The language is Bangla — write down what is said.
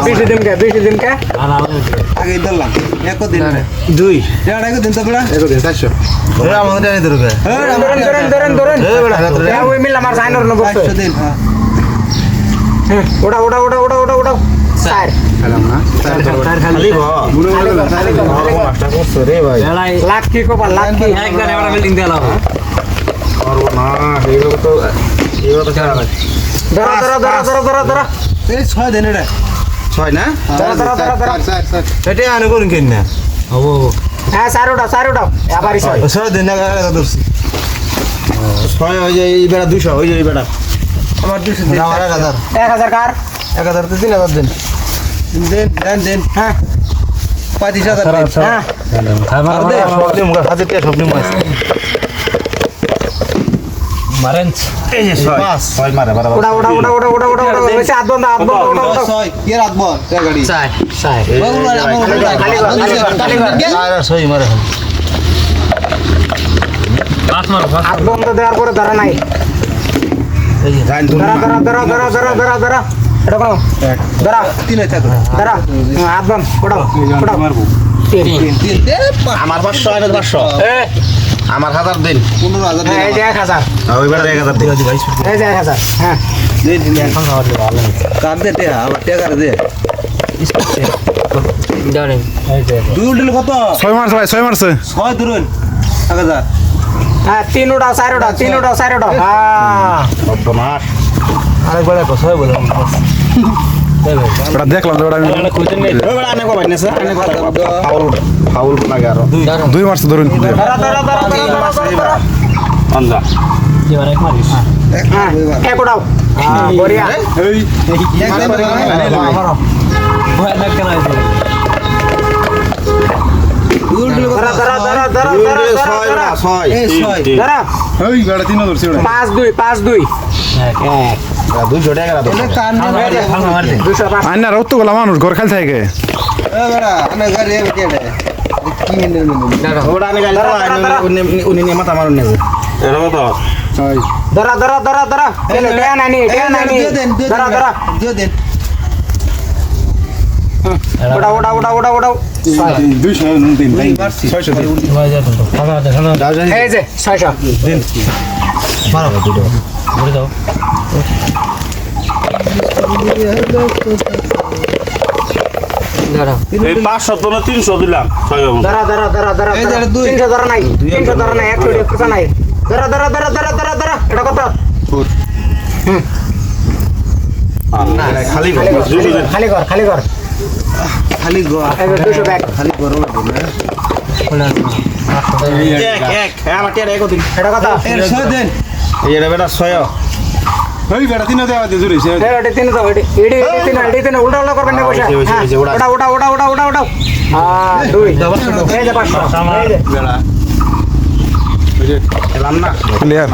বেশি দিন কে আগে ধরলাম এক দিন দুই এক দিন তো বড় এক দিন 400 ওরা আমাদের জানি তো রুকে ধরেন ওই মিল আমার সাইনর ন বসে 500 দিন ওটা স্যার খেলাম না খালি মাস্টার করছো রে ভাই লাখ কি কপাল লাখ কি একবার এবার বিল্ডিং দেলাম পারবো না এইভাবে তো খেলা নাই ধরা এই 6 দিন এটা 6 না এটা আনে করুন কেন না ও হ্যাঁ স্যার ওটা আবারই ছয় 6 দিন আগে ধরছি 6 হয়ে যায় এই বেড়া 200 হয়ে যায় এই বেড়া আমার 200 দিন আমার 1000 1000 কার 1000 তো 3000 দিন দেন হ্যাঁ 25000 হ্যাঁ আর দে সব দিন মুখ হাতে তে সব দিন মাছ মারেন এই যে 6 মারে বাবা ওটা ওইসে হাত বন্ধ ওটা 6 এর রাত বল গাড়ি চাই চাই আর 6 মারে পাঁচ মারো হাত বন্ধ দেওয়ার পরে ধরা নাই গান ধুন ধরা এটা কোন ধরা 3 থাকো ধরা হাত বন্ধ ওটা মারবো তিন আমার 500 আর 500 এ আমার 1000 দিন 15000 দিন এই যে 1000 ওই বেড়া 1000 দিন ভাই এই যে 1000 হ্যাঁ দিন এখন কার দে আবার টাকা দে জানেন এই যে দুই উল্টে কত 6 মারছে ভাই 6 মারছে 6 ধরুন 1000 হ্যাঁ তিন ওটা চার ওটা হ্যাঁ সর্বনাশ আরেকবার দেখো 6 বললাম ওটা দেখলাম যে ওটা আমি ওই বেড়া আনে কো ভাই নেছে আনে কো ফাউল লাগে আর 2 মারছে ধরুন ধরা আন্দা এবার এক মারিস হ্যাঁ এক ওটাও বড়িয়া এই ভয় লাগতে না দুই উল্টে ধরা এই 6 ধরা ওই গাড়ি 3 ধরছে ওটা 5-2 দুই জোড়া গেল এটা কান দে 205 আইনা রত গলা মানুষ ঘর খালি থাকে এ বড়া আনা গাড়ি এ কেডে কি হিন্দে ওটা আনে গেল উনি নিয়ে মাথা মারুন নেছে এটা কত ধরা চলে দেয়া নানি ধরা দিও দেন ওটা 200 দিন এই মারছি 600 দিন ভয় যায় তো ফাঁকা দেখো না এই যে 600 দিন মারো দুটো ঘুরে দাও ধরা এই 500 তো না 300 দিলাম ধরা এই যে 2 300 ধরা নাই 100 নাই ধরা এটা কত খালি খালি কর খালি গো এই যে 200 ব্যাগ খালি গরম এক আমার টিয়া এক দিন এটা কত এর 6 দেন এই এটা বেটা 6 ওই বেড়া 3 দেওয়া দিয়ে জুরিছে এটা তিন তো এডি তিন উল্টা করবেন না পয়সা ওটা হ্যাঁ 2 এই যে 500 এই যে বেড়া এলাম না ক্লিয়ার